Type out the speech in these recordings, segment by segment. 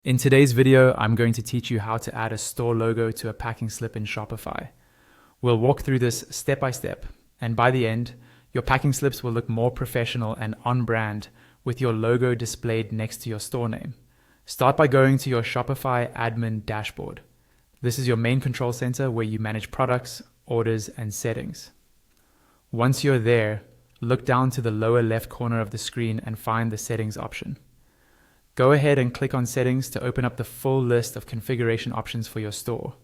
In today's video, I'm going to teach you how to add a store logo to a packing slip in Shopify. We'll walk through this step by step, and by the end, your packing slips will look more professional and on brand with your logo displayed next to your store name. Start by going to your Shopify admin dashboard. This is your main control center where you manage products, orders, and settings. Once you're there, look down to the lower left corner of the screen and find the settings option. Go ahead and click on settings to open up the full list of configuration options for your store.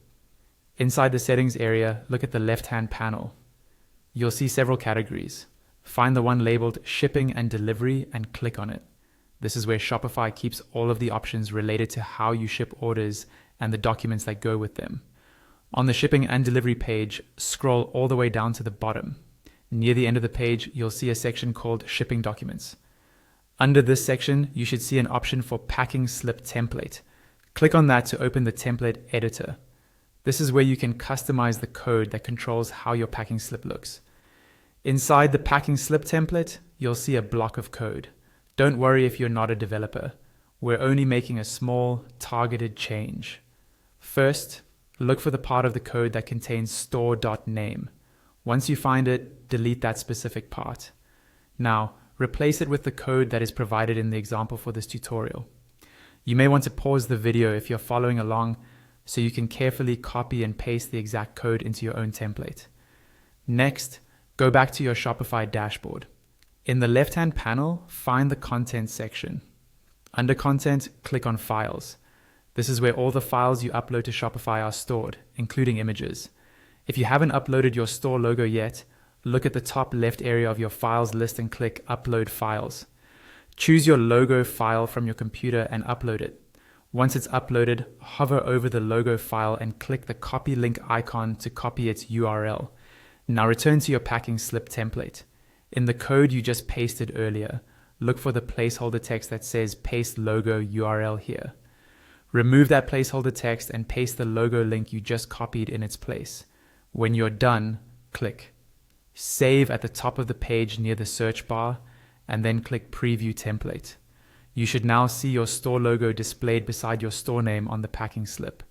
Inside the settings area, look at the left-hand panel. You'll see several categories. Find the one labeled shipping and delivery and click on it. This is where Shopify keeps all of the options related to how you ship orders and the documents that go with them. On the shipping and delivery page, scroll all the way down to the bottom. Near the end of the page, you'll see a section called shipping documents. Under this section, you should see an option for packing slip template. Click on that to open the template editor. This is where you can customize the code that controls how your packing slip looks. Inside the packing slip template, you'll see a block of code. Don't worry if you're not a developer. We're only making a small, targeted change. First, look for the part of the code that contains store.name. Once you find it, delete that specific part. Now, replace it with the code that is provided in the example for this tutorial. You may want to pause the video if you're following along so you can carefully copy and paste the exact code into your own template. Next, go back to your Shopify dashboard. In the left-hand panel, find the content section. Under content, click on files. This is where all the files you upload to Shopify are stored, including images. If you haven't uploaded your store logo yet, look at the top left area of your files list and click Upload Files. Choose your logo file from your computer and upload it. Once it's uploaded, hover over the logo file and click the copy link icon to copy its URL. Now return to your packing slip template. In the code you just pasted earlier, look for the placeholder text that says Paste Logo URL here. Remove that placeholder text and paste the logo link you just copied in its place. When you're done, click Save at the top of the page near the search bar, and then click Preview Template. You should now see your store logo displayed beside your store name on the packing slip.